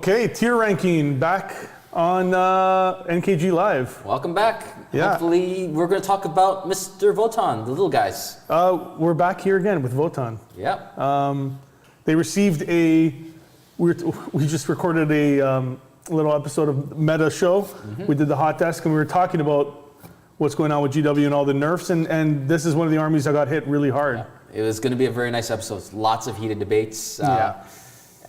Okay, tier ranking back on NKG Live. Welcome back. Yeah. Hopefully we're going to talk about Mr. Votann, the little guys. We're back here again with Votann. Yeah. They received we just recorded a little episode of Meta Show. We did the hot desk and we were talking about what's going on with GW and all the nerfs, and this is one of the armies that got hit really hard. Yeah. It was going to be a very nice episode. Lots of heated debates. Yeah.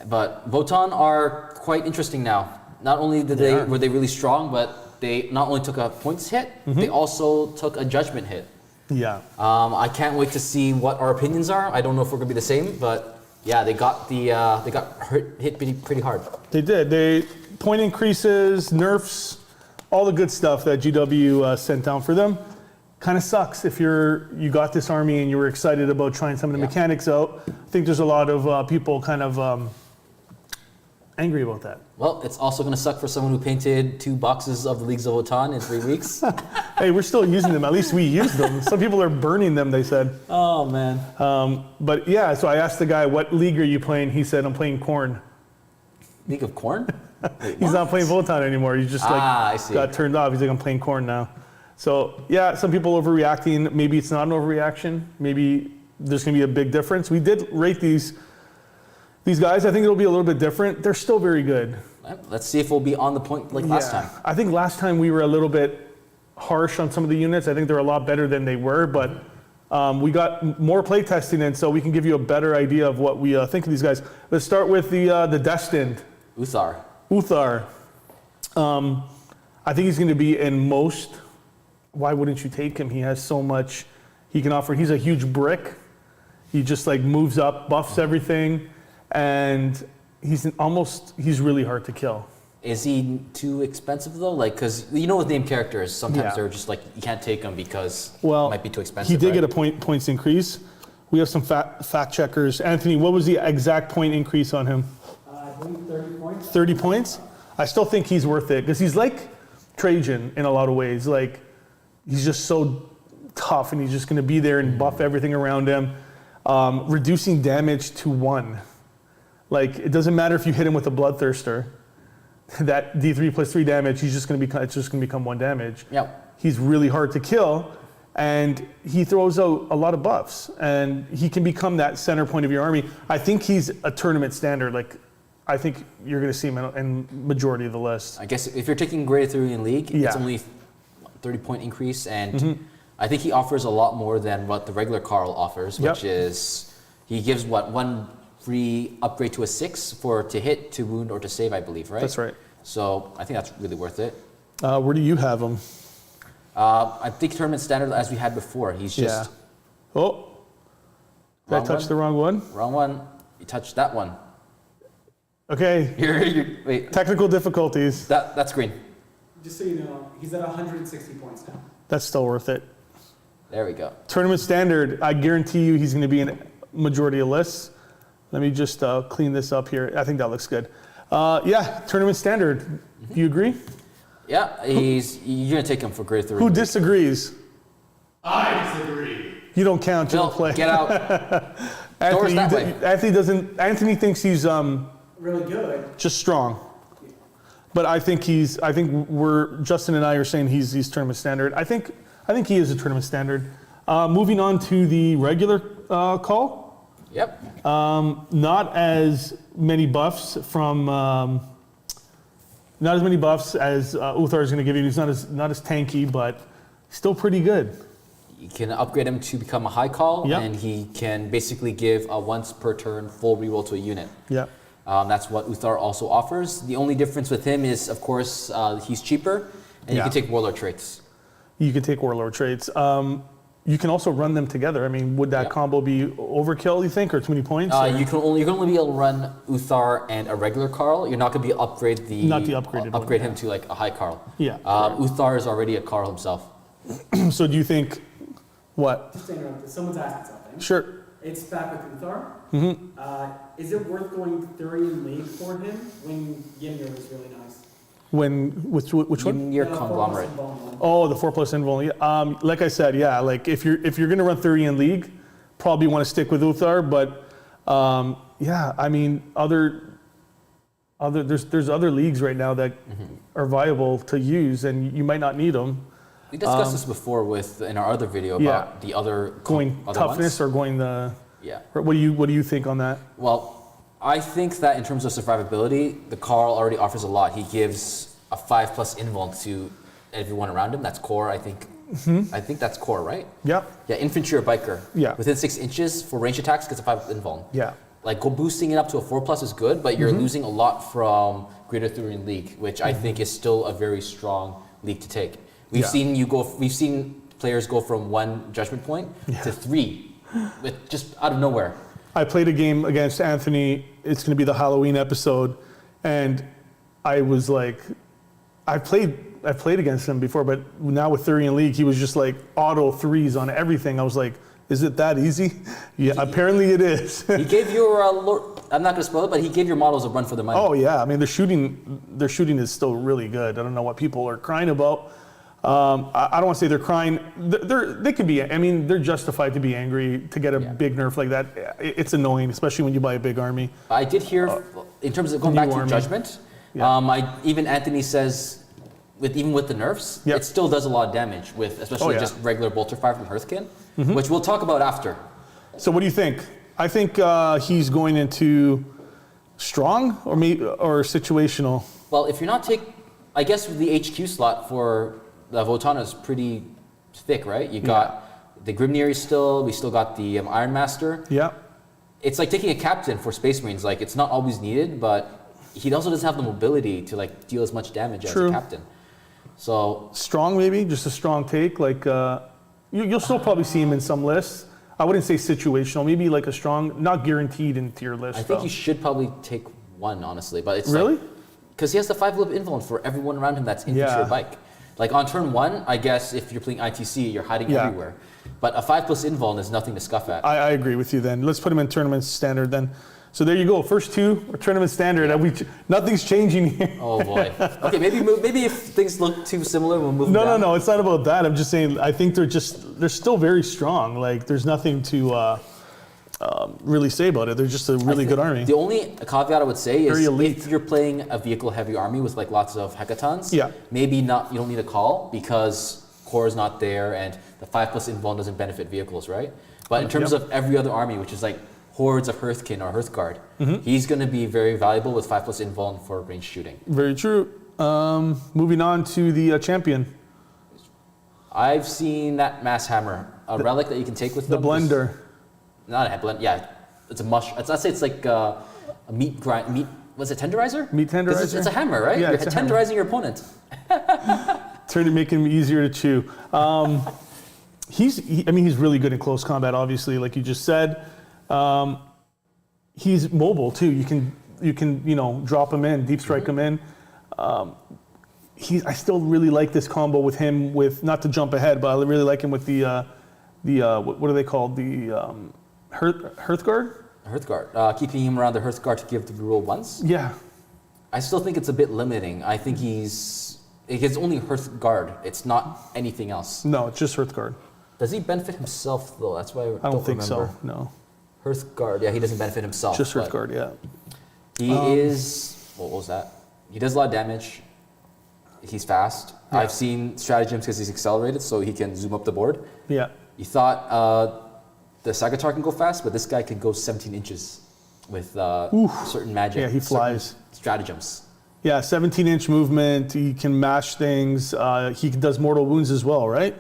But Votann are quite interesting now. Not only were they really strong, but they not only took a points hit, they also took a judgment hit. Yeah. I can't wait to see what our opinions are. I don't know if we're going to be the same, but yeah, they got hit pretty hard. They did. They point increases, nerfs, all the good stuff that GW sent down for them. Kind of sucks if you got this army and you were excited about trying some of the mechanics out. I think there's a lot of people kind of angry about that. Well, it's also going to suck for someone who painted 2 boxes of the Leagues of Votann in 3 weeks. Hey, we're still using them. At least we used them. Some people are burning them, they said. Oh, man. But yeah, so I asked the guy, what league are you playing? He said, I'm playing Corn. League of Corn? Wait, He's not playing Votann anymore. He's just I see. got turned off. He's like, I'm playing Corn now. So yeah, some people overreacting. Maybe it's not an overreaction. Maybe there's going to be a big difference. We did rate these guys. I think it'll be a little bit different. They're still very good. Let's see if we'll be on the point like last time. I think last time we were a little bit harsh on some of the units. I think they're a lot better than they were, but we got more play testing in, so we can give you a better idea of what we think of these guys. Let's start with the Destined. Uthar. I think he's going to be in most. Why wouldn't you take him? He has so much he can offer. He's a huge brick. He just like moves up, buffs everything, and he's really hard to kill. Is he too expensive though? Like, because you know with named characters, sometimes they're just like, you can't take them because it might be too expensive. He did get a points increase. We have some fact checkers. Anthony, what was the exact point increase on him? I believe 30 points. 30 points? I still think he's worth it because he's like Trajan in a lot of ways. Like, he's just so tough and he's just going to be there and buff everything around him. Reducing damage to 1. Like, it doesn't matter if you hit him with a Bloodthirster. That D3 plus 3 damage, it's just going to become 1 damage. Yep. He's really hard to kill, and he throws out a lot of buffs, and he can become that center point of your army. I think he's a tournament standard. Like, I think you're going to see him in majority of the list. I guess if you're taking Great Arthurian League, it's only 30-point increase, and I think he offers a lot more than what the regular Carl offers, which is he gives 1 free upgrade to a 6 to hit, to wound, or to save, I believe, right? That's right. So I think that's really worth it. Where do you have him? I think tournament standard as we had before. He's just... Oh, did I touch the wrong one? Wrong one. You touched that one. Okay. Wait. Technical difficulties. That's green. Just so you know, he's at 160 points now. That's still worth it. There we go. Tournament standard, I guarantee you he's going to be in majority of lists. Let me just clean this up here. I think that looks good. Tournament standard. Do you agree? Yeah, you're going to take him for Great Arthurian. Who disagrees? I disagree. You don't count. You don't play. Get out. Doors that way. Anthony thinks he's really good. just strong. But I think Justin and I are saying he's tournament standard. I think he is a tournament standard. Moving on to the regular call. Yep. Not as many buffs as Uthar is going to give you. He's not as tanky, but still pretty good. You can upgrade him to become a high call, and he can basically give a once per turn full reroll to a unit. Yeah. That's what Uthar also offers. The only difference with him is, of course, he's cheaper, and you can take Warlord traits. You can take Warlord traits. You can also run them together. I mean, would that combo be overkill, you think, or too many points? You can only be able to run Uthar and a regular Carl. You're not going to be upgrade him to like a high Carl. Yeah. Uthar is already a Carl himself. So do you think what? Just to interrupt, someone's asking something. Sure. It's back with Uthar. Is it worth going Arthurian League for him when Ymir was really nice? Which one? Ymir Conglomerate. Oh, the 4+ invuln. Like I said, like if you're going to run Arthurian League, probably want to stick with Uthar. But I mean, other there's other leagues right now that are viable to use, and you might not need them. We discussed this before in our other video about the other going other toughness ones. or going the. Yeah. What do you think on that? Well, I think that in terms of survivability, the Carl already offers a lot. He gives a 5+ invuln to everyone around him. That's core, I think. I think that's core, right? Yep. Yeah, infantry or biker. Yeah. Within 6 inches for range attacks gets a 5 invuln. Yeah. Like boosting it up to a 4+ is good, but you're losing a lot from Greater Thurian League, which I think is still a very strong league to take. We've seen players go from 1 judgment point to 3, with just out of nowhere. I played a game against Anthony. It's going to be the Halloween episode, and I was like, I played against him before, but now with Thurian League, he was just like auto 3s on everything. I was like, is it that easy? Yeah, apparently it is. He gave your I'm not going to spoil it, but he gave your models a run for their money. Oh yeah, I mean their shooting is still really good. I don't know what people are crying about. I don't want to say they're crying. They could be. I mean, they're justified to be angry to get a big nerf like that. It's annoying, especially when you buy a big army. I did hear, in terms of going back to Judgment, even Anthony says, even with the nerfs, it still does a lot of damage with, especially just regular bolter fire from Hearthkin, which we'll talk about after. So what do you think? I think he's going into strong or situational. Well, if you're not I guess the HQ slot for the Votann is pretty thick, right? You got the Grimnir still. We still got the Iron Master. Yeah. It's like taking a captain for Space Marines. Like it's not always needed, but he also doesn't have the mobility to like deal as much damage as a captain. So strong, maybe just a strong take. Like you'll still probably see him in some lists. I wouldn't say situational. Maybe like a strong, not guaranteed in tier list. I think you should probably take 1, honestly. But it's really because he has the 5 lip invuln for everyone around him that's infantry or bike. Like on turn 1, I guess if you're playing ITC, you're hiding everywhere. But a 5+ invuln is nothing to scuff at. I agree with you then. Let's put him in tournament standard then. So there you go. First 2 are tournament standard. Nothing's changing here. Oh boy. Okay, maybe if things look too similar, we'll move them down. No. It's not about that. I'm just saying. I think they're still very strong. Like there's nothing to really say about it. They're just a really good army. The only caveat I would say is if you're playing a vehicle-heavy army with like lots of hecatons, maybe not. You don't need a call because core is not there, and the 5+ invuln doesn't benefit vehicles, right? But in terms of every other army, which is like hordes of Hearthkin or Hearthguard, he's going to be very valuable with 5+ invuln for range shooting. Very true. Moving on to the champion. I've seen that mass hammer, a relic that you can take with the blender. Not a blend. Yeah, it's a mush. Let's say it's like a meat grind. Meat. Was it tenderizer? Meat tenderizer. It's a hammer, right? Yeah, You're tenderizing your opponent. Making him easier to chew. He's really good in close combat. Obviously, like you just said, he's mobile too. You can drop him in, deep strike him in. I still really like this combo with him. With not to jump ahead, but I really like him with the what are they called? The Hearthguard? Hearthguard. Keeping him around the Hearthguard to give the reroll once? Yeah. I still think it's a bit limiting. I think it's only Hearthguard. It's not anything else. No, it's just Hearthguard. Does he benefit himself though? That's why I don't think remember. So, no. Hearthguard, yeah, he doesn't benefit himself. Just Hearthguard, yeah. He is, what was that? He does a lot of damage. He's fast. Yeah. I've seen stratagems because he's accelerated so he can zoom up the board. Yeah. You thought the Sagatar can go fast, but this guy can go 17 inches with certain magic. Yeah, he flies. Stratagems. Yeah, 17-inch movement. He can mash things. He does mortal wounds as well, right?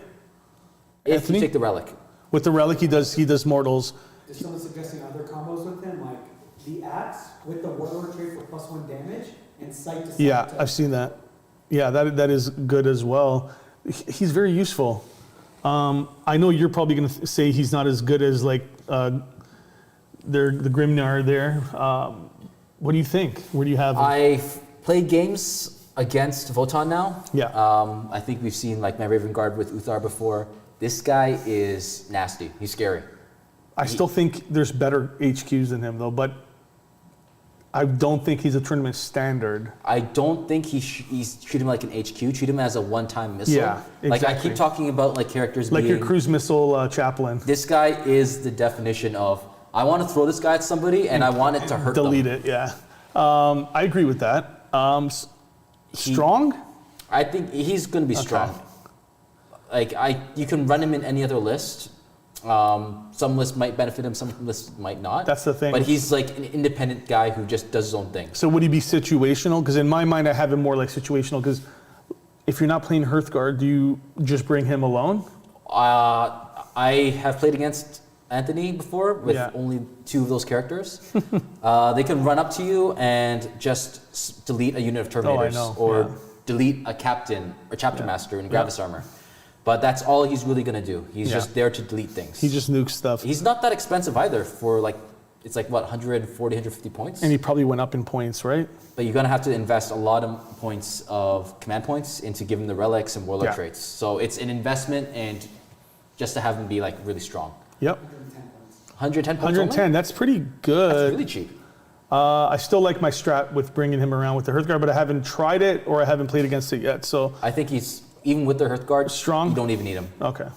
If Anthony? you take the relic. With the relic, he does mortals. Is someone suggesting other combos with him, like the axe with the warlord trait for +1 damage and sight to sight? Yeah, I've seen that. Yeah, that is good as well. He's very useful. I know you're probably going to say he's not as good as like the Grimnar there. What do you think? Where do you have him? I've played games against Votann now. Yeah. I think we've seen like my Raven Guard with Uthar before. This guy is nasty. He's scary. I still think there's better HQs than him though, but I don't think he's a tournament standard. I don't think he's treat him like an HQ. Treat him as a one-time missile. Yeah, exactly. Like I keep talking about like characters like being, your cruise missile chaplain. This guy is the definition of I want to throw this guy at somebody and I want it to hurt them. Delete it, yeah. I agree with that. Strong? I think he's going to be strong. Like you can run him in any other list. Some lists might benefit him, some lists might not. That's the thing. But he's like an independent guy who just does his own thing. So would he be situational? Because in my mind, I have him more like situational. Because if you're not playing Hearthguard, do you just bring him alone? I have played against Anthony before with only 2 of those characters. They can run up to you and just delete a unit of Terminators or delete a captain or chapter master in Gravis armor. But that's all he's really going to do. He's just there to delete things. He just nukes stuff. He's not that expensive either for like, it's like what, 140, 150 points? And he probably went up in points, right? But you're going to have to invest a lot of points of command points into giving the relics and warlord traits. So it's an investment and just to have him be like really strong. Yep. 110 points 110, only? that's pretty good. That's really cheap. I still like my strat with bringing him around with the Hearthguard, but I haven't tried it or I haven't played against it yet. So I think he's, even with the Hearthguard, strong. You don't even need him. Okay.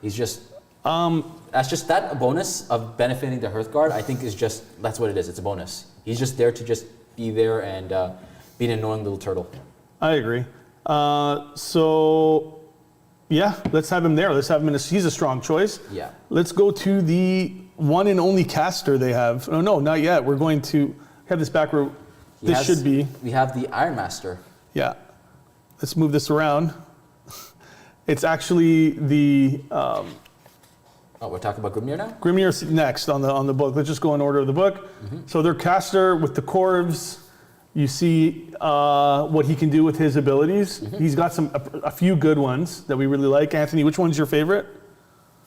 He's just, that's just that a bonus of benefiting the Hearthguard, I think is just, that's what it is. It's a bonus. He's just there to just be there and be an annoying little turtle. I agree. So, yeah, let's have him there. Let's have him he's a strong choice. Yeah. Let's go to the one and only caster they have. Oh, no, not yet. We're going to have this back where this should be. We have the Iron Master. Yeah. Let's move this around. It's actually the... oh, we're talking about Grimnir now? Grimnir's next on the book. Let's just go in order of the book. So their caster with the Corvs, you see what he can do with his abilities. He's got a few good ones that we really like. Anthony, which one's your favorite?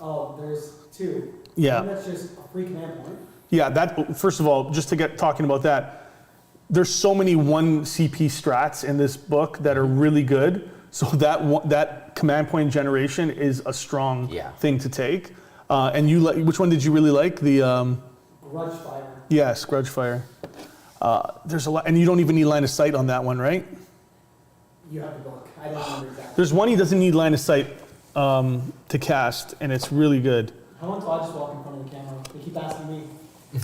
Oh, there's 2. Yeah. One that's just a free command point. Yeah, that, first of all, just to get talking about that, there's so many 1 CP strats in this book that are really good. So that command point generation is a strong thing to take. And you which one did you really like? The Grudgefire. Yes, Grudgefire. There's a lot, and you don't even need line of sight on that one, right? You have the book. I don't remember exactly. There's one he doesn't need line of sight to cast, and it's really good. How long do I just walk in front of the camera? They keep asking me.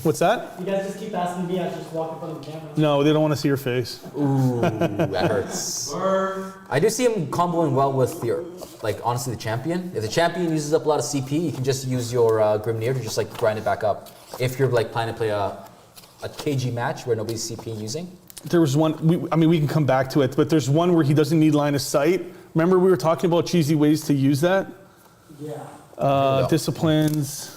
What's that? You guys just keep asking me. I just walk in front of the camera. No, they don't want to see your face. Ooh, that hurts. I do see him comboing well with your, like, honestly, the champion. If the champion uses up a lot of CP, you can just use your Grimnir to just like grind it back up. If you're like planning to play a KG match where nobody's CP using. There was one, we can come back to it, but there's one where he doesn't need line of sight. Remember we were talking about cheesy ways to use that? Yeah. Disciplines.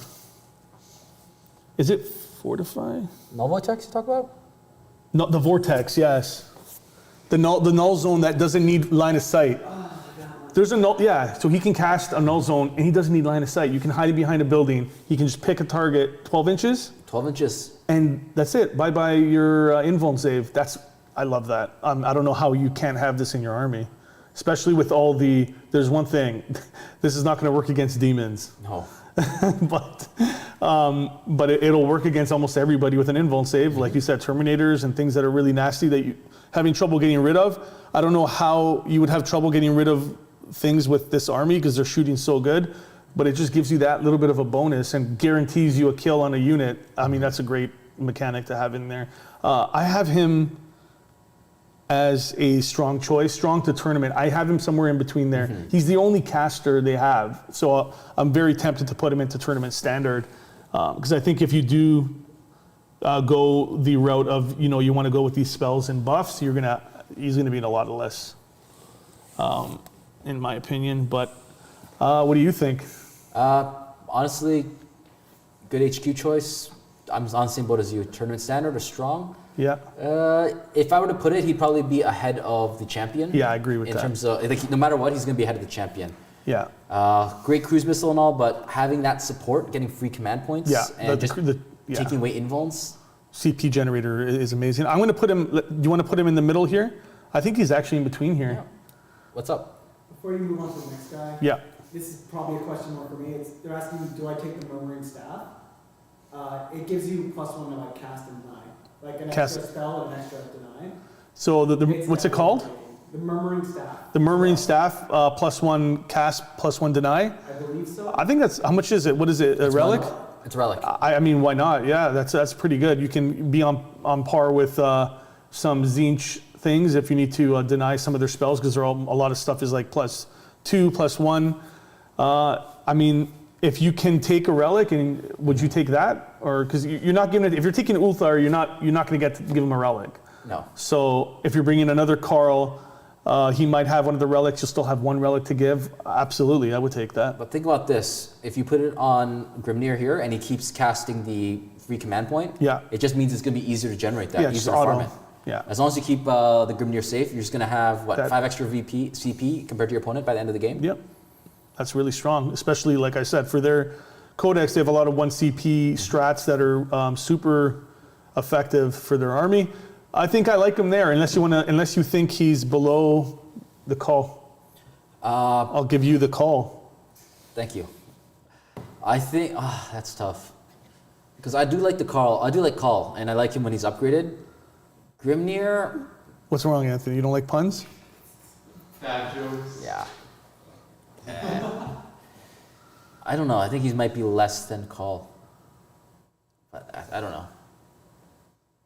Is it Fortify? Null Vortex you talk about? No, the Vortex, yes. The null zone that doesn't need line of sight. There's a null, so he can cast a null zone and he doesn't need line of sight. You can hide it behind a building. He can just pick a target 12 inches. 12 inches. And that's it. Bye-bye your invuln save. I love that. I don't know how you can't have this in your army. Especially with all there's one thing. This is not going to work against demons. No. but it'll work against almost everybody with an invuln save, like you said, Terminators and things that are really nasty that you're having trouble getting rid of. I don't know how you would have trouble getting rid of things with this army because they're shooting so good, but it just gives you that little bit of a bonus and guarantees you a kill on a unit. I mean, that's a great mechanic to have in there. I have him as a strong choice, strong to tournament. I have him somewhere in between there. He's the only caster they have, so I'm very tempted to put him into tournament standard because I think if you do go the route of, you want to go with these spells and buffs, he's gonna be in a lot of lists, in my opinion. But what do you think? Honestly, good HQ choice. I'm on the same boat as you. Tournament standard or strong. Yeah. If I were to put it, he'd probably be ahead of the champion. Yeah, I agree with that. In terms of, like, no matter what, he's going to be ahead of the champion. Yeah. Great cruise missile and all, but having that support, getting free command points, and taking away invulns. CP generator is amazing. I'm going to put him. Do you want to put him in the middle here? I think he's actually in between here. Yeah. What's up? Before you move on to the next guy. Yeah. This is probably a question more for me. They're asking me, do I take the Murmuring Staff? It gives you +1 to like cast and deny. Like an extra spell and an extra deny. So what's it called? The Murmuring Staff. The Murmuring Staff, +1 cast, +1 deny? I believe so. I think that's, how much is it? What is it, a relic? It's a relic. I mean, why not? Yeah, that's pretty good. You can be on par with some Tzeentch things if you need to deny some of their spells, because a lot of stuff is like +2, +1. I mean, if you can take a relic, and would you take that? Or because you're not giving it, if you're taking Ulthar, you're not going to get to give him a relic. No. So if you're bringing another Carl, he might have one of the relics. You'll still have one relic to give. Absolutely, I would take that. But think about this: if you put it on Grimnir here, and he keeps casting the free command point, it just means it's going to be easier to generate that, easier to farm it. Yeah. As long as you keep the Grimnir safe, you're just going to have 5 extra CP compared to your opponent by the end of the game. Yep. That's really strong, especially, like I said, for their codex, they have a lot of 1 CP strats that are super effective for their army. I think I like him there, unless you think he's below the call. I'll give you the call. Thank you. I think that's tough, because I do like the Carl. I do like Call, and I like him when he's upgraded. Grimnir. What's wrong, Anthony? You don't like puns? Bad jokes. Yeah. I don't know. I think he might be less than Call. But I don't know.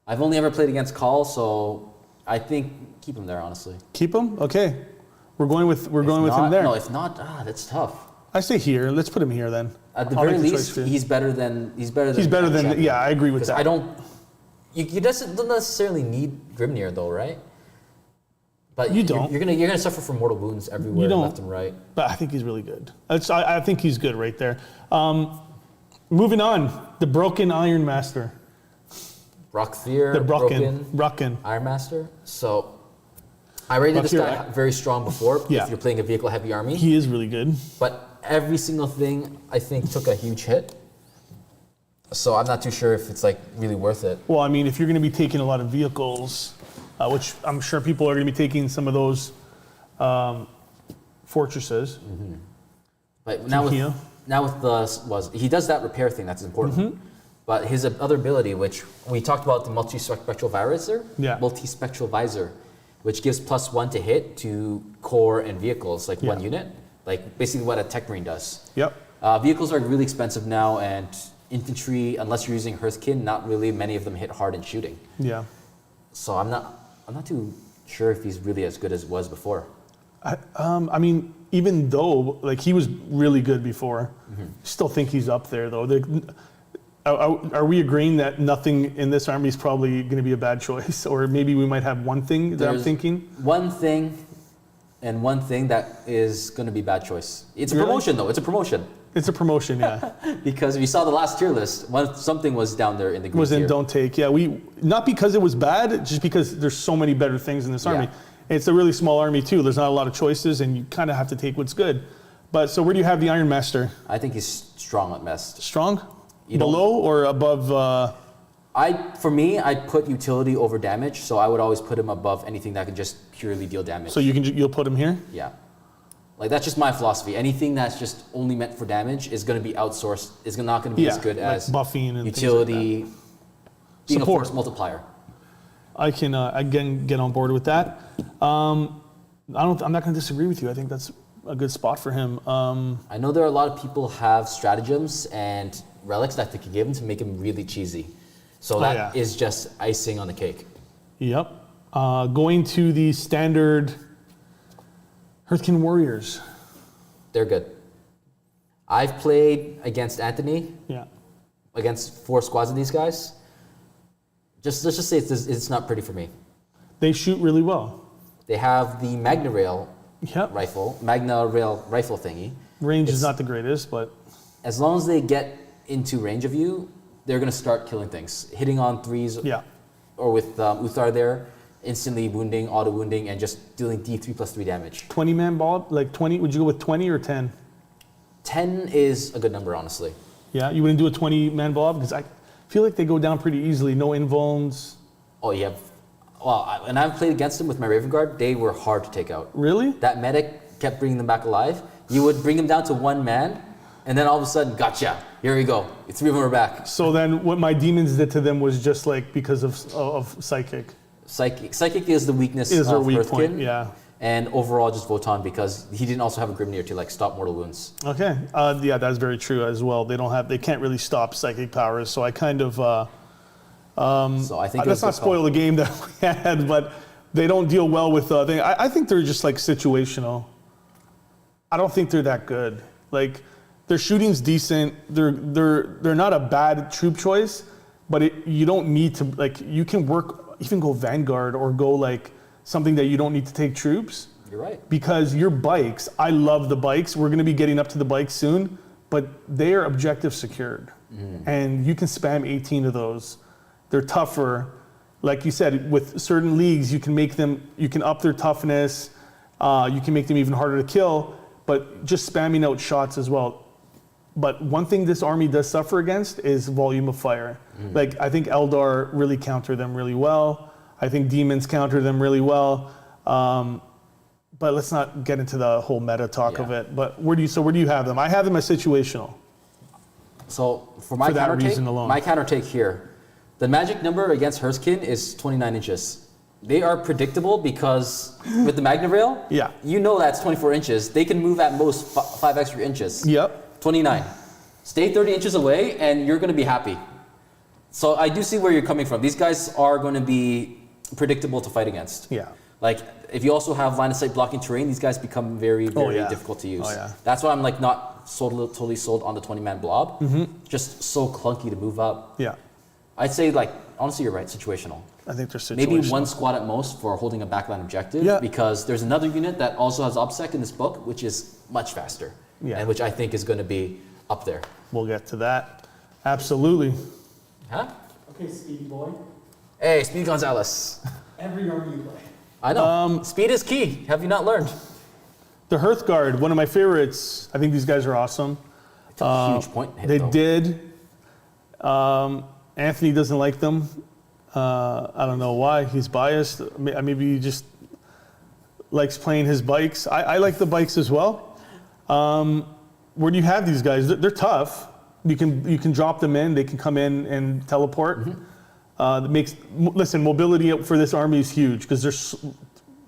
I've only ever played against Call, so I think keep him there, honestly. Keep him? Okay. We're going with him there. No, if not, that's tough. I say here. Let's put him here then. At the very least, he's better than. Yeah, I agree with that. I don't. You don't necessarily need Grimnir though, right? But you don't. You're gonna suffer from mortal wounds everywhere, left and right. But I think he's really good. I think he's good right there. Moving on, the Broken Iron Master. Rockthir. The Brocken Iron Master. So I rated this guy very strong before. If you're playing a vehicle heavy army, he is really good. But every single thing I think took a huge hit. So I'm not too sure if it's like really worth it. Well, I mean, if you're going to be taking a lot of vehicles, which I'm sure people are going to be taking some of those fortresses. Mm-hmm. But now with he does that repair thing, that's important. Mm-hmm. But his other ability, which we talked about, the multispectral visor, which gives +1 to hit to core and vehicles, like 1 unit, like basically what a Tech Marine does. Yep. Vehicles are really expensive now, and infantry, unless you're using Hearthkin, not really many of them hit hard in shooting. Yeah. So I'm not too sure if he's really as good as it was before. I mean, even though like he was really good before, still think he's up there though. Are we agreeing that nothing in this army is probably going to be a bad choice, or maybe we might have one thing that I'm thinking? One thing that is going to be bad choice. It's a promotion though. It's a promotion. It's a promotion, yeah. Because if you saw the last tier list, something was down there in the green tier. Don't take. Yeah, not because it was bad, just because there's so many better things in this army. It's a really small army too. There's not a lot of choices, and you kind of have to take what's good. But so where do you have the Iron Master? I think he's strong at best. Strong? Below or above? For me, I'd put utility over damage, so I would always put him above anything that can just purely deal damage. So you'll put him here? Yeah. Like that's just my philosophy. Anything that's just only meant for damage is going to be outsourced. Is not going to be as good as buffing and utility, things like that. Being a force multiplier. I can again get on board with that. I'm not going to disagree with you. I think that's a good spot for him. I know there are a lot of people have stratagems and relics that they could give him to make him really cheesy. So that is just icing on the cake. Yep. Going to the standard Hearthkin Warriors. They're good. I've played against Anthony. Yeah. Against 4 squads of these guys. Let's just say it's not pretty for me. They shoot really well. They have the Magna Rail rifle thingy. Range is not the greatest, but as long as they get into range of you, they're going to start killing things, hitting on 3s. Yeah. Or with Uthar there, instantly wounding, auto wounding, and just dealing D3+3 damage. 20-man ball, like 20. Would you go with 20 or 10? 10 is a good number, honestly. Yeah, you wouldn't do a 20-man ball because I feel like they go down pretty easily. No invulns. Oh, yeah. Well, and I've played against them with my Raven Guard. They were hard to take out. Really? That medic kept bringing them back alive. You would bring them down to 1 man, and then all of a sudden, gotcha. Here we go. 3 of them are back. So then, what my demons did to them was just like because of psychic. Psychic is the weakness of Hearthkin. Point, yeah. and overall just Votann because he didn't also have a Grimnir to like stop mortal wounds. Okay. Yeah, that's very true as well. They can't really stop psychic powers, so I kind of. So I think let's not spoil the game that we had, but they don't deal well with. I think they're just like situational. I don't think they're that good. Like their shooting's decent. They're not a bad troop choice, but you don't need to like. You can work even go Vanguard or go like something that you don't need to take troops. You're right. Because your bikes, I love the bikes. We're going to be getting up to the bikes soon, but they are objective secured, and you can spam 18 of those. They're tougher. Like you said, with certain leagues, you can up their toughness. You can make them even harder to kill, but just spamming out shots as well. But one thing this army does suffer against is volume of fire. Like I think Eldar really counter them really well. I think demons counter them really well. But let's not get into the whole meta talk of it. But where do you have them? I have them as situational. So for my that counter reason take, alone. my counter take here, the magic number against Hearthkin is 29 inches. They are predictable because with the Magna Rail, you know that's 24 inches. They can move at most 5 extra inches. Yep. 29. Stay 30 inches away and you're going to be happy. So I do see where you're coming from. These guys are going to be predictable to fight against. Yeah. Like if you also have line of sight blocking terrain, these guys become very, very difficult to use. That's why I'm like not totally sold on the 20-man blob. Just so clunky to move up. Yeah. I'd say like honestly you're right, situational. I think they're situational. Maybe one squad at most for holding a backline objective because there's another unit that also has OBSEC in this book which is much faster and which I think is going to be up there. We'll get to that. Absolutely. Huh? Okay, Speedy boy. Hey, Speed Gonzalez. Every army you play. I know. Speed is key. Have you not learned? The Hearthguard, one of my favorites. I think these guys are awesome. Took a huge point hit, They though. did. Anthony doesn't like them. I don't know why. He's biased. Maybe he just likes playing his bikes. I like the bikes as well. Where do you have these guys? They're tough. You can drop them in. They can come in and teleport. Mobility for this army is huge because they're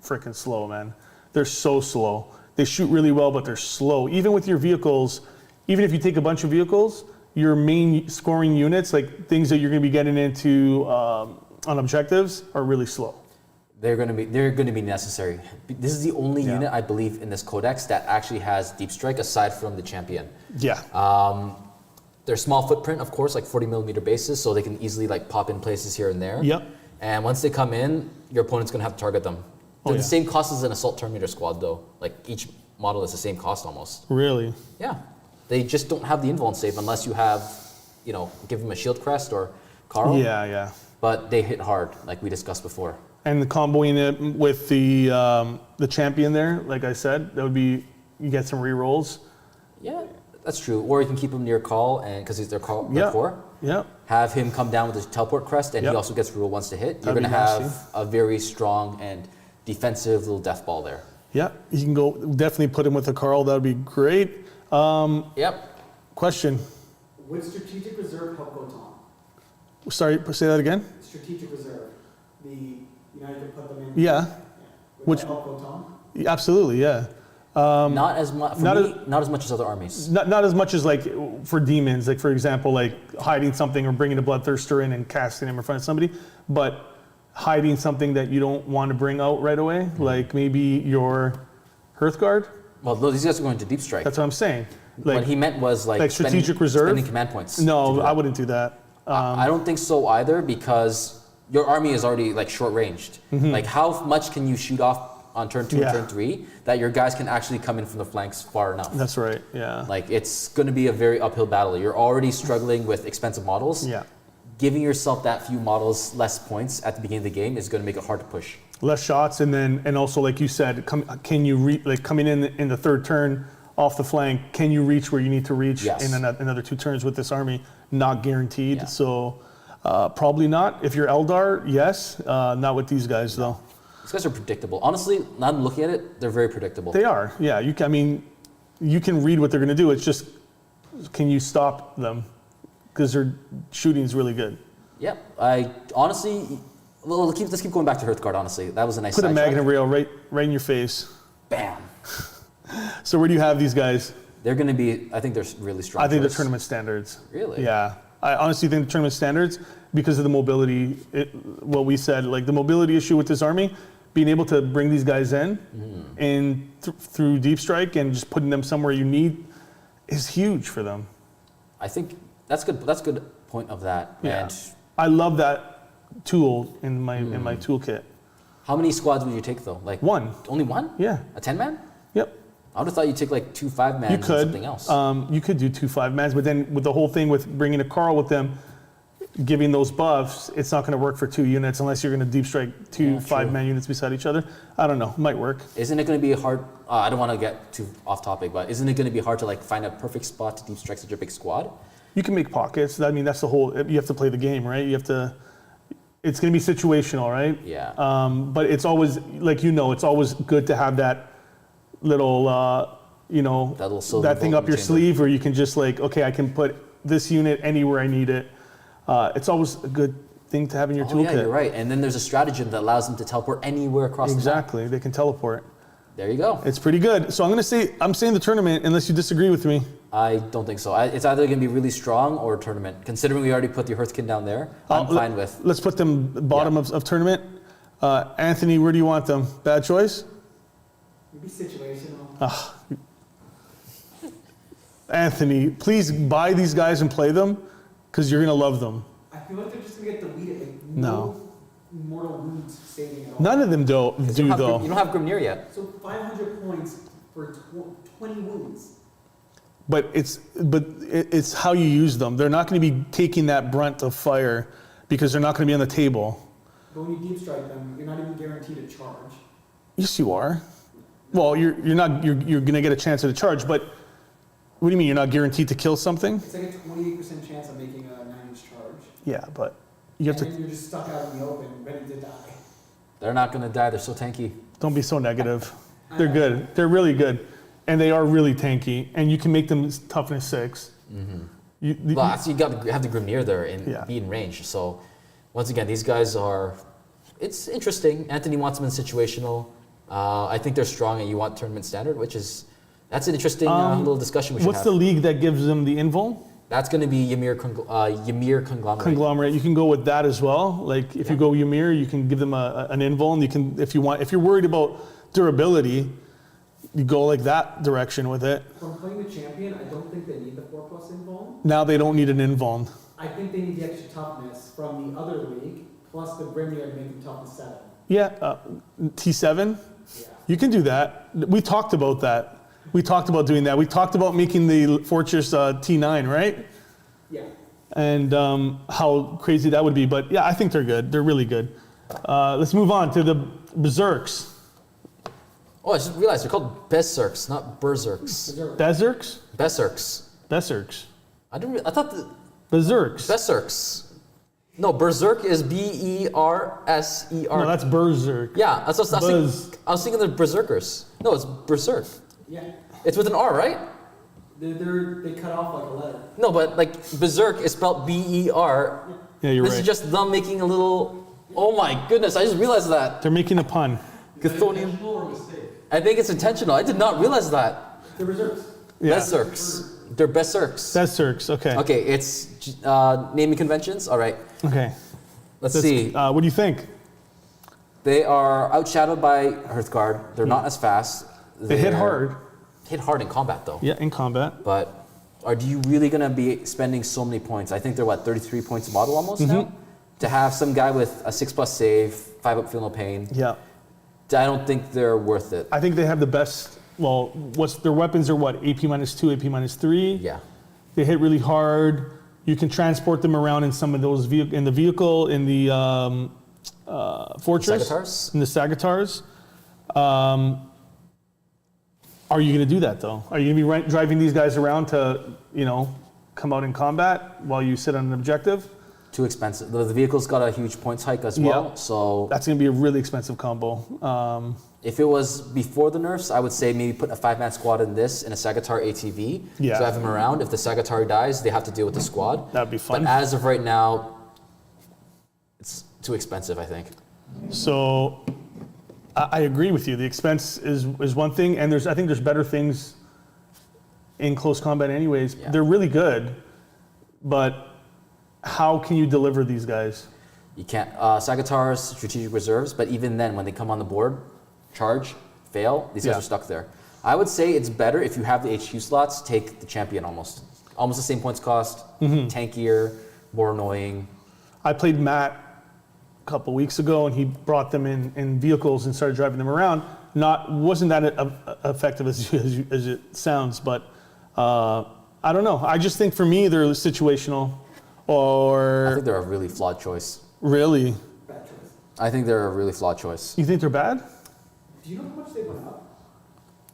freaking slow, man. They're so slow. They shoot really well, but they're slow. Even with your vehicles, even if you take a bunch of vehicles, your main scoring units, like things that you're going to be getting into on objectives, are really slow. They're going to be necessary. This is the only unit I believe in this codex that actually has deep strike aside from the champion. Yeah. They're small footprint, of course, like 40mm bases, so they can easily like pop in places here and there. Yep. And once they come in, your opponent's going to have to target them. They're the same cost as an assault Terminator squad, though. Like each model is the same cost almost. Really? Yeah. They just don't have the invuln save unless you have, give them a shield crest or Carl. Yeah. But they hit hard, like we discussed before. And comboing it with the champion there, like I said, that would be, you get some rerolls. Yeah, that's true. Or you can keep him near Call, and because he's their core. Yeah. Have him come down with his teleport crest, and he also gets reroll once to hit. You're going to have a very strong and defensive little death ball there. Yeah, you can go definitely put him with a Carl. That would be great. Question. Would strategic reserve help Votann? Sorry, say that again. Strategic reserve. You can put them in. Yeah. Would that help Votann? Absolutely, yeah. Not as much not as much as other armies. Not as much as like for demons, like for example, like hiding something or bringing a bloodthirster in and casting him in front of somebody, but hiding something that you don't want to bring out right away, like maybe your Hearthguard. Well, these guys are going to deep strike. That's what I'm saying. Like, what he meant was like strategic reserve, spending command points. No, I wouldn't do that. I don't think so either because your army is already like short ranged. Like how much can you shoot off on turn 2 and turn 3 that your guys can actually come in from the flanks far enough? That's right. Yeah. Like it's going to be a very uphill battle. You're already struggling with expensive models. Yeah. Giving yourself that few models less points at the beginning of the game is going to make it hard to push. Less shots, and also like you said, can you coming in the third turn off the flank? Can you reach where you need to reach in another 2 turns with this army? Not guaranteed. Yeah. So probably not. If you're Eldar, yes. Not with these guys though. These guys are predictable. Honestly, now I'm looking at it, they're very predictable. They are. Yeah. You can read what they're going to do. It's just, can you stop them? Because their shooting is really good. Yep. I honestly, Well, let's keep going back to Hearthguard, honestly. That was a nice Put a sidetrack. magnet rail right in your face. Bam. So where do you have these guys? They're going to be, I think they're really strong. I think the choice. tournament standards. Really? Yeah. I honestly think the tournament standards, because of the mobility, what we said, like the mobility issue with this army, being able to bring these guys in and through deep strike and just putting them somewhere you need is huge for them. I think that's good. That's a good point of that. Yeah. And I love that tool in my toolkit. how many squads would you take though? Like One. Only one? Yeah. A 10-man? Yep. I would have thought you'd take like 2 5-mans You and could. something else. You could do 2 5-mans, but then with the whole thing with bringing a Carl with them, giving those buffs, it's not going to work for 2 units unless you're going to deep strike 2 5-man units beside each other. I don't know. Might work. Isn't it going to be hard? I don't want to get too off topic, but isn't it going to be hard to like find a perfect spot to deep strike such a big squad? You can make pockets. I mean, that's the whole. You have to play the game, right? You have to. It's going to be situational, right? Yeah. But it's always like it's always good to have that little, That little silver that thing bullet up your chamber. sleeve where you can just like, okay, I can put this unit anywhere I need it. It's always a good thing to have in your Oh toolkit. yeah, you're right. And then there's a stratagem that allows them to teleport anywhere across the map. Exactly, they can teleport. There you go. It's pretty good. So I'm saying the tournament, unless you disagree with me. I don't think so. It's either going to be really strong or tournament. Considering we already put the Hearthkin down there, I'm fine with. Let's put them bottom of tournament. Anthony, where do you want them? Bad choice? Maybe situational. Anthony, please buy these guys and play them, because you're gonna love them. I feel like they're just gonna get deleted. Like No. mortal wounds saving at all. None of them do You don't though. have Grimnir yet. So 500 points for 20 wounds. But it's how you use them. They're not going to be taking that brunt of fire because they're not going to be on the table. But when you deep strike them, you're not even guaranteed a charge. Yes, you are. Well, you're going to get a chance at a charge, but what do you mean you're not guaranteed to kill something? It's like a 28% chance of making a 9-inch charge. Yeah, but you have And to. then you're just stuck out in the open, ready to die. They're not going to die. They're so tanky. Don't be so negative. They're good. They're really good, and they are really tanky. And you can make them toughness 6. Well, actually, you got to have the Grimnir there and Yeah. be in range. So, once again, these guys are. It's interesting. Anthony wants them in situational. I think they're strong, and you want tournament standard, that's an interesting little discussion we should What's have. the league that gives them the invul? That's going to be Ymir Conglomerate. Conglomerate. You can go with that as well. Like if you go Ymir, you can give them an invul, and you can if you're worried about durability, you go like that direction with it. From playing the champion, I don't think they need the 4+ invuln. Now they don't need an invul. I think they need the extra toughness from the other league, plus the Grimnir to make them toughness 7. Yeah, T7. Yeah. You can do that. We talked about that. We talked about doing that. We talked about making the Fortress T9, right? Yeah. And how crazy that would be. But yeah, I think they're good. They're really good. Let's move on to the Berserks. Oh, I just realized they're called Berserks, not Berserks. Berserks? Berserks. Berserks. I thought the Berserks. Berserks. No, Berserk is Berser. No, that's Berserk. Yeah, that's what I was thinking. The Berserkers. No, it's Berserk. Yeah. It's with an R, right? They cut off like a letter. No, but like Berserk is spelled B-E-R. Yeah, you're This right. is just them making a little. Oh my goodness! I just realized that. They're making a pun. Chthonian. Intentional or mistake? I think it's intentional. I did not realize that. The reserves. Yeah. Berserks. They're Berserks. Berserks. Okay. Okay, it's naming conventions. All right. Okay. Let's see. What do you think? They are outshadowed by Hearthguard. They're not as fast. They hit They're- hard. Hit hard in combat though. Yeah, in combat. But are you really gonna be spending so many points? I think they're 33 points a model almost now. To have some guy with a 6+ save, 5 up, feel no pain. Yeah. I don't think they're worth it. I think they have the best. Well, their weapons are what? AP -2, AP -3. Yeah. They hit really hard. You can transport them around in some of those in the vehicle, in the fortress, Sagatars? in the Sagatars. Are you going to do that though? Are you going to be driving these guys around to, come out in combat while you sit on an objective? Too expensive. The vehicle's got a huge points hike as well. Yeah. So That's going to be a really expensive combo. if it was before the nerfs, I would say maybe put a 5-man squad in this in a Sagatar ATV. Yeah. So have him around. If the Sagatar dies, they have to deal with the squad. That'd be fun. But as of right now, too expensive, I think. So I agree with you. The expense is one thing, and I think there's better things in close combat anyways. Yeah. They're really good, but how can you deliver these guys? You can't. Sagatars, strategic reserves, but even then, when they come on the board, charge, fail, these guys are stuck there. I would say it's better if you have the HQ slots, take the champion almost the same points cost, tankier, more annoying. I played Matt a couple weeks ago, and he brought them in vehicles and started driving them around. Wasn't that effective as it sounds, but I don't know. I just think for me they're situational, or I think they're a really flawed choice. Really? Bad choice. I think they're a really flawed choice. You think they're bad? Do you know how much they went up?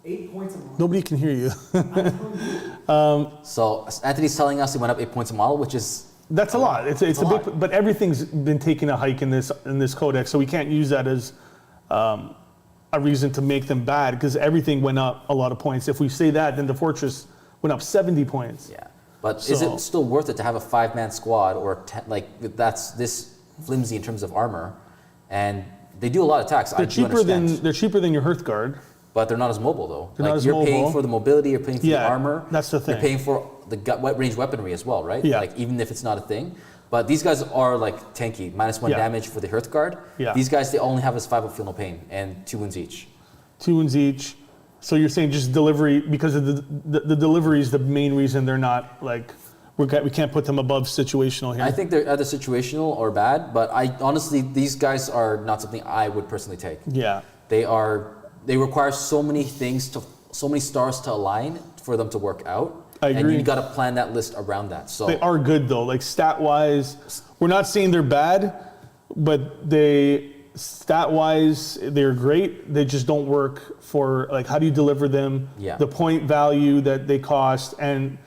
8 points a month. Nobody can hear you. I'm telling you. So Anthony's telling us he went up 8 points a model, which is That's a lot. It's a lot. big, but everything's been taking a hike in this codex, so we can't use that as a reason to make them bad, because everything went up a lot of points. If we say that, then the fortress went up 70 points. Yeah, but is it still worth it to have a 5-man squad or that's this flimsy in terms of armor, and they do a lot of attacks. They're cheaper than your Hearthguard. But they're not as mobile though. They're not as you're mobile. paying for the mobility, you're paying for the armor. That's the thing. You're paying for the range weaponry as well, right? Yeah. Like even if it's not a thing. But these guys are like tanky, -1 damage for the Hearthguard. Yeah. These guys, they only have us 5 of Feel No Pain and 2 wounds each. 2 wounds each. So you're saying just delivery, because of the delivery is the main reason they're not like, we can't put them above situational here. I think they're either situational or bad, but honestly, these guys are not something I would personally take. Yeah. They require so many things, so many stars to align for them to work out. I agree. And you got to plan that list around that. So They are good though, like stat-wise. We're not saying they're bad, but stat-wise, they're great. They just don't work for, like, how do you deliver them? Yeah. The point value that they cost, and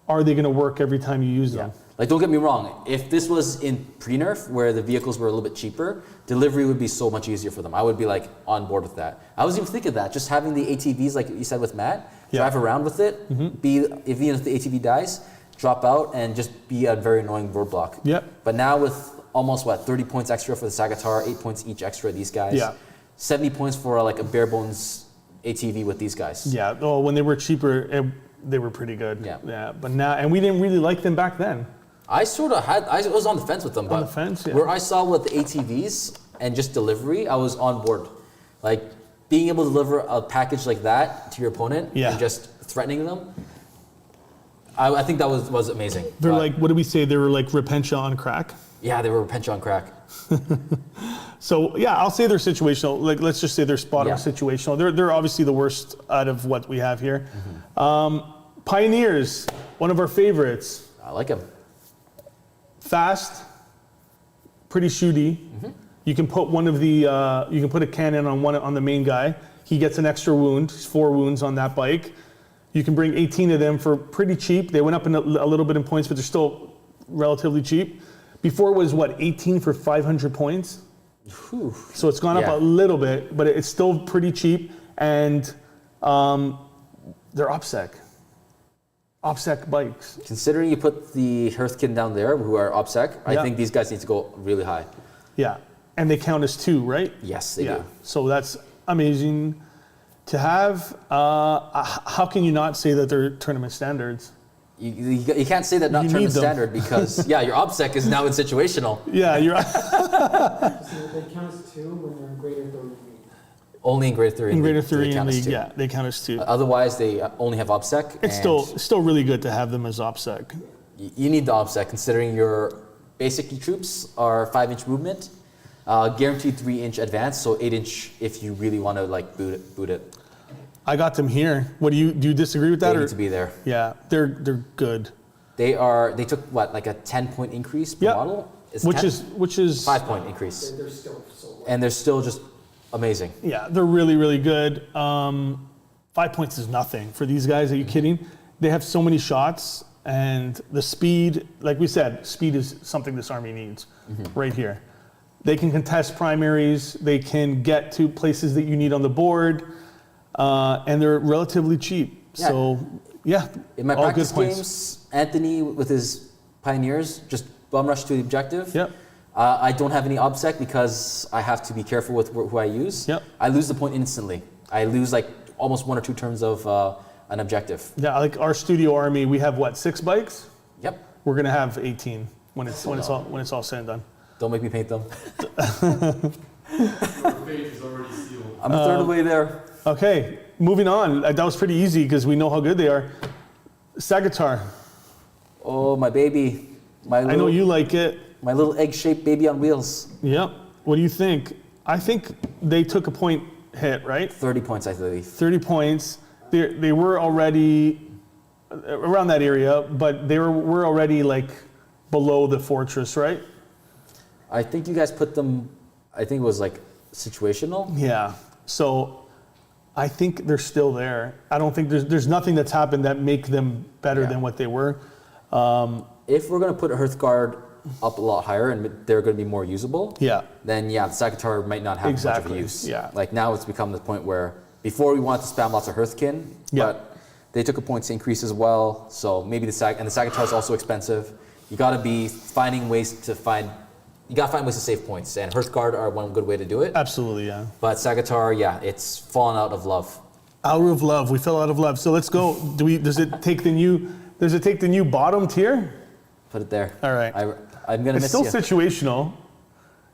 are they going to work every time you use them? Like, don't get me wrong. If this was in pre-nerf, where the vehicles were a little bit cheaper, delivery would be so much easier for them. I would be like on board with that. I was even thinking that, just having the ATVs, like you said with Matt, drive around with it, even if the ATV dies, drop out and just be a very annoying roadblock. Yep. But now with almost 30 points extra for the Sagatar, 8 points each extra, these guys. Yeah. 70 points for like a bare bones ATV with these guys. Yeah. Oh, when they were cheaper, they were pretty good. Yeah. Yeah. But now, and we didn't really like them back then. I was on the fence with them, but the fence, yeah. where I saw with the ATVs and just delivery, I was on board. Like being able to deliver a package like that to your opponent and just threatening them, I think that was amazing. They're like, what do we say? They were like Repentia on crack. Yeah, they were Repentia on crack. So yeah, I'll say they're situational. Like, let's just say they're spot on situational. They're obviously the worst out of what we have here. Pioneers, one of our favorites. I like them. Fast, pretty shooty. You can put you can put a cannon on the main guy. He gets an extra wound, 4 wounds on that bike. You can bring 18 of them for pretty cheap. They went up a little bit in points, but they're still relatively cheap. Before it was 18 for 500 points. Whew. So it's gone up a little bit, but it's still pretty cheap, and they're OPSEC bikes. Considering you put the Hearthkin down there, who are OPSEC, I think these guys need to go really high. Yeah, and they count as 2, right? Yes, they do. So that's amazing to have. How can you not say that they're tournament standards? You can't say that not tournament standard because your OPSEC is now in situational. Yeah, you're right. So they count as 2 when they're in greater 3 league. Only in grade 3. In greater 3 in league, yeah, they count as 2. Otherwise, they only have OPSEC. It's still really good to have them as OPSEC. You need the OPSEC considering your basic troops are 5-inch movement, guaranteed 3-inch advance, so 8-inch if you really want to like boot it. I got them here. Do you disagree with that? They need to be there. Yeah, they're good. They took like a 10-point increase per model. Which is 5-point increase. They're still so low. And they're still just amazing. Yeah, they're really, really good. 5 points is nothing for these guys. Are you kidding? They have so many shots, and the speed, like we said, speed is something this army needs right here. They can contest primaries. They can get to places that you need on the board, and they're relatively cheap. Yeah. So, yeah, In my all practice good points. games, Anthony with his Pioneers just bum rush to the objective. Yep. I don't have any obsec because I have to be careful with who I use. Yep. I lose the point instantly. I lose like almost 1 or 2 turns of an objective. Yeah, like our studio army, we have what, 6 bikes? Yep. We're gonna have 18 when it's all said and done. Don't make me paint them. Your fate is already sealed. I'm a third of the way there. Okay, moving on. That was pretty easy because we know how good they are. Sagatar. Oh, my baby. I know you like it. My little egg-shaped baby on wheels. Yep. What do you think? I think they took a point hit, right? 30 points, I believe. 30 points. They were already around that area, but they were already like below the fortress, right? I think you guys put them, I think it was like situational. Yeah. So I think they're still there. I don't think there's nothing that's happened that make them better than what they were. If we're going to put a Hearthguard up a lot higher and they're going to be more usable, then the Sagatar might not have much of a use. Yeah. Like now it's become the point where before we wanted to spam lots of Hearthkin, but they took a points increase as well. So maybe the Sagatar is also expensive. You got to be finding ways to save points, and Hearthguard are one good way to do it. Absolutely, yeah. But Sagatar, it's fallen out of love. Out of love. We fell out of love. So let's go. Does it take the new bottom tier? Put it there. All right. I'm gonna miss you. you. It's still situational.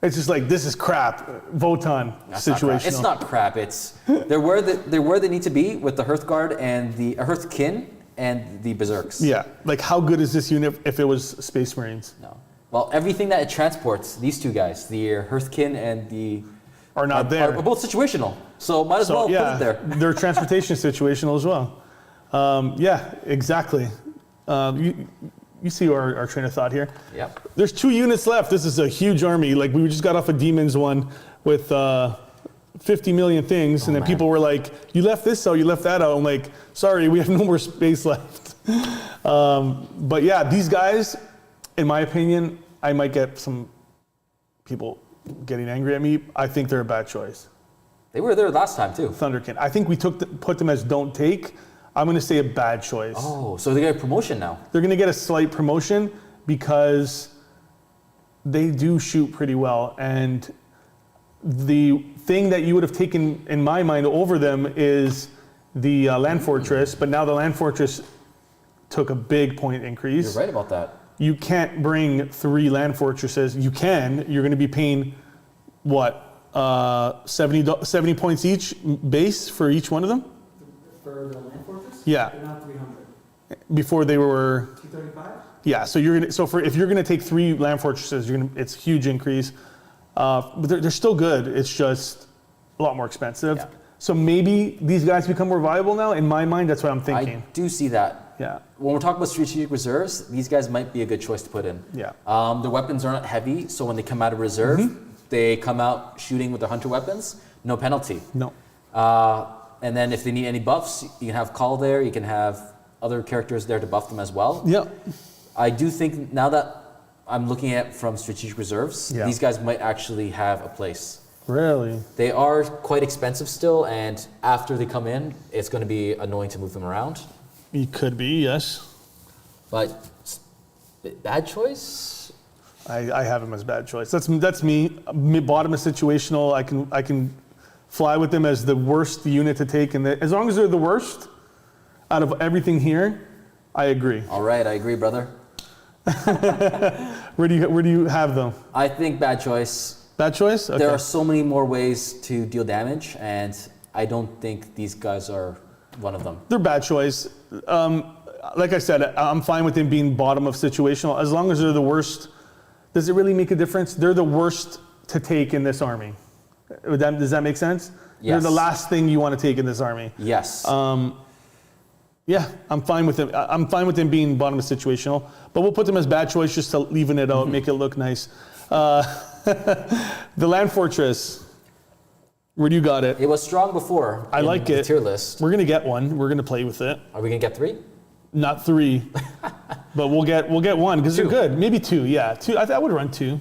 It's just like this is crap. Votann situational. It's not crap. It's they're where they need to be with the Hearthguard and the Hearthkin and the Berserks. Yeah. Like how good is this unit if it was Space Marines? No. Well, everything that it transports, these two guys, the Hearthkin and the are not there. Are both situational. So might as well put it there. They're transportation situational as well. Yeah, exactly. You see our train of thought here. Yep. There's 2 units left. This is a huge army. Like we just got off a Demons one with 50 million things, and then people were like, "You left this out. You left that out." I'm like, "Sorry, we have no more space left." But yeah, these guys, in my opinion, I might get some people getting angry at me. I think they're a bad choice. They were there last time too. Thunderkin. I think we put them as don't take. I'm going to say a bad choice. Oh, so they get a promotion now. They're going to get a slight promotion because they do shoot pretty well. And the thing that you would have taken, in my mind, over them is the Land Fortress. But now the Land Fortress took a big point increase. You're right about that. You can't bring 3 Land Fortresses. You can. You're going to be paying, what, 70 points each base for each one of them? For the Land Fortress? Yeah. They're not 300. Before they were 235? Yeah, so if you're gonna take 3 Land Fortresses, it's a huge increase. But they're still good. It's just a lot more expensive. Yeah. So maybe these guys become more viable now. In my mind, that's what I'm thinking. I do see that. Yeah. When we're talking about strategic reserves, these guys might be a good choice to put in. Yeah. Their weapons are not heavy, so when they come out of reserve, they come out shooting with their hunter weapons, no penalty. No. And then if they need any buffs, you can have Call there, you can have other characters there to buff them as well. Yeah. I do think now that I'm looking at from strategic reserves, these guys might actually have a place. Really? They are quite expensive still, and after they come in, it's going to be annoying to move them around. It could be, yes. But bad choice? I have them as bad choice. That's me. Bottom is situational. I can fly with them as the worst unit to take, and as long as they're the worst out of everything here, I agree. All right, I agree, brother. Where do you have them? I think bad choice. Bad choice? Okay. There are so many more ways to deal damage, and I don't think these guys are one of them. They're bad choice. Like I said, I'm fine with them being bottom of situational. As long as they're the worst, does it really make a difference? They're the worst to take in this army. Does that make sense? Yes. They're the last thing you want to take in this army. Yes. Yeah, I'm fine with them. I'm fine with them being bottom of situational, but we'll put them as bad choice just to leaven it out, make it look nice. The Land Fortress, where do you got it? It was strong before. I like the it. tier list. We're gonna get one. We're gonna play with it. Are we gonna get 3? Not 3, but we'll get one because they're 2. good. Maybe 2. Yeah, 2. I would run 2.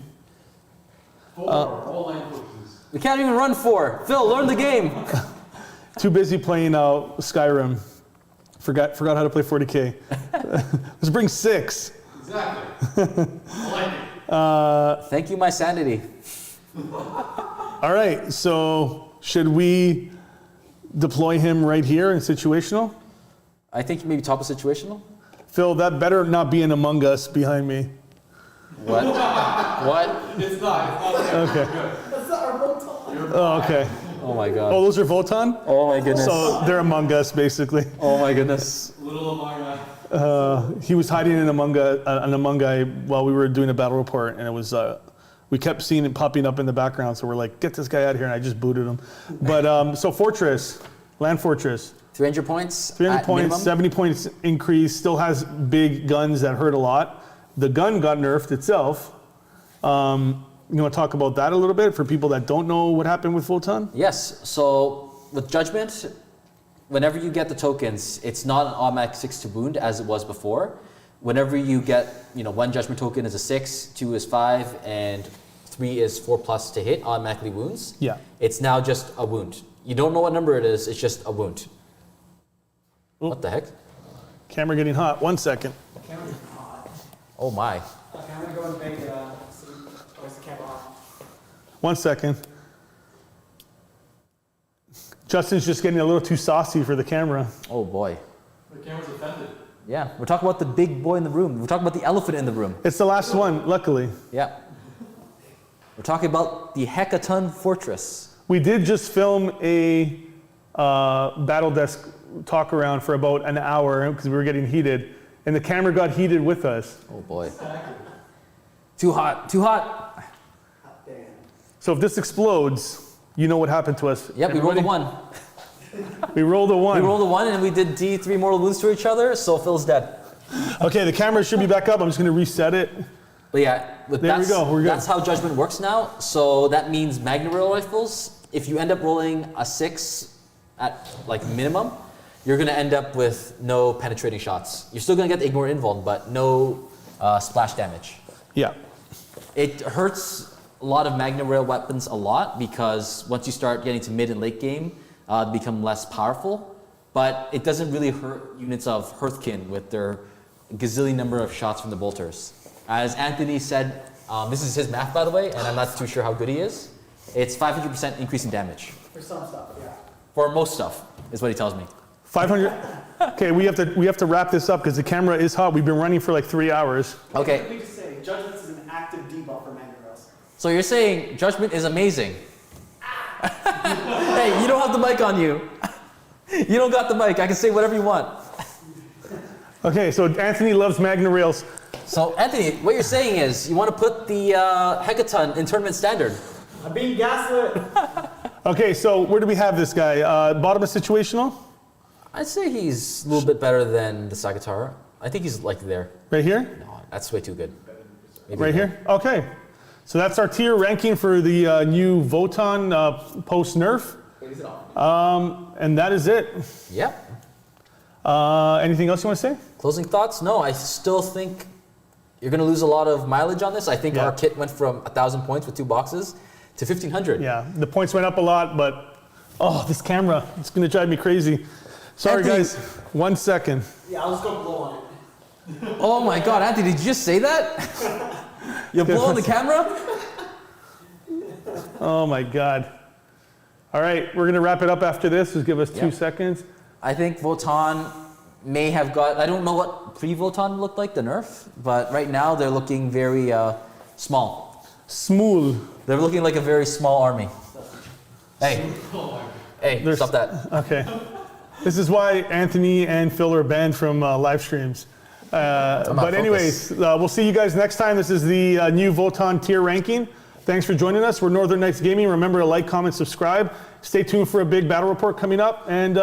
4, all Land Fortresses. We can't even run 4. Phil, learn the game. Too busy playing Skyrim. Forgot how to play 40K. Let's bring 6. Exactly. I like it. Thank you, my sanity. All right, so should we deploy him right here in situational? I think maybe top of situational. Phil, that better not be an Among Us behind me. What? What? It's not. Okay. That's not our Votann. Oh, okay. Oh my god. Oh, those are Votann? Oh my goodness. So they're Among Us, basically. Oh my goodness. Little among us. He was hiding in Among Us while we were doing a battle report, and it was we kept seeing it popping up in the background. So we're like, get this guy out of here, and I just booted him. But so Fortress, Land Fortress, 300 points. 300 at points, minimum. 70 points increase. Still has big guns that hurt a lot. The gun got nerfed itself. You want to talk about that a little bit for people that don't know what happened with Votann? Yes. So with Judgment, whenever you get the tokens, it's not an automatic 6 to wound as it was before. Whenever you get, one Judgment token is a 6, 2 is 5, and 3 is 4+ to hit, automatically wounds. Yeah. It's now just a wound. You don't know what number it is, it's just a wound. What the heck? Camera getting hot. 1 second. Camera's hot. Oh my. Okay, I'm gonna go and make where's the camera off? 1 second. Justin's just getting a little too saucy for the camera. Oh boy. The camera's offended. Yeah, we're talking about the big boy in the room. We're talking about the elephant in the room. It's the last one, luckily. Yeah. We're talking about the Hecaton Fortress. We did just film a battle desk talk around for about an hour because we were getting heated, and the camera got heated with us. Oh boy. Too hot, too hot. Damn. So if this explodes, you know what happened to us. Yep, we rolled a 1. We rolled a 1. We rolled a 1 and we did D3 mortal wounds to each other, so Phil's dead. Okay, the camera should be back up. I'm just going to reset it. But yeah, There we go, we're good. That's how Judgment works now. So that means Magna Rail rifles, if you end up rolling a 6 at minimum, you're going to end up with no penetrating shots. You're still going to get the ignore invuln, but no splash damage. Yeah. It hurts a lot of Magna Rail weapons a lot because once you start getting to mid and late game, they become less powerful. But it doesn't really hurt units of Hearthkin with their gazillion number of shots from the bolters. As Anthony said, this is his math by the way, and I'm not too sure how good he is. It's 500% increase in damage. For some stuff, yeah. For most stuff, is what he tells me. 500. Okay, we have to wrap this up because the camera is hot. We've been running for like 3 hours. Okay. Let me just say, Judgments is an active debuff for Magna Rails. So you're saying Judgment is amazing. Hey, you don't have the mic on you. You don't got the mic. I can say whatever you want. Okay, so Anthony loves Magna Rails. So Anthony, what you're saying is you want to put the Hecaton in tournament standard. I'm being gaslit. Okay, so where do we have this guy? Bottom of situational? I'd say he's a little bit better than the Sagittara. I think he's like there. Right here? No, that's way too good. Maybe Right there. here? Okay. So that's our tier ranking for the new Votann post-nerf. Is it off? And that is it. Yep. Anything else you want to say? Closing thoughts? No, I still think you're going to lose a lot of mileage on this. I think Yeah. our kit went from 1,000 points with 2 boxes to 1,500. Yeah, the points went up a lot, but this camera, it's going to drive me crazy. Sorry, Anthony. guys. 1 second. Yeah, I'll just go blow on it. Oh my God, Anthony, did you just say that? You blow on the camera? Oh, my God. All right, we're going to wrap it up after this. Just give us 2 Yep. seconds. I think Votann may have got, I don't know what pre-Votann looked like, the nerf, but right now they're looking very small. Smooth. They're looking like a very small army. Hey, hey, There's- stop that. Okay. This is why Anthony and Phil are banned from live streams. But anyways, we'll see you guys next time. This is the new Votann tier ranking. Thanks for joining us. We're Northern Knights Gaming. Remember to like, comment, subscribe. Stay tuned for a big battle report coming up, and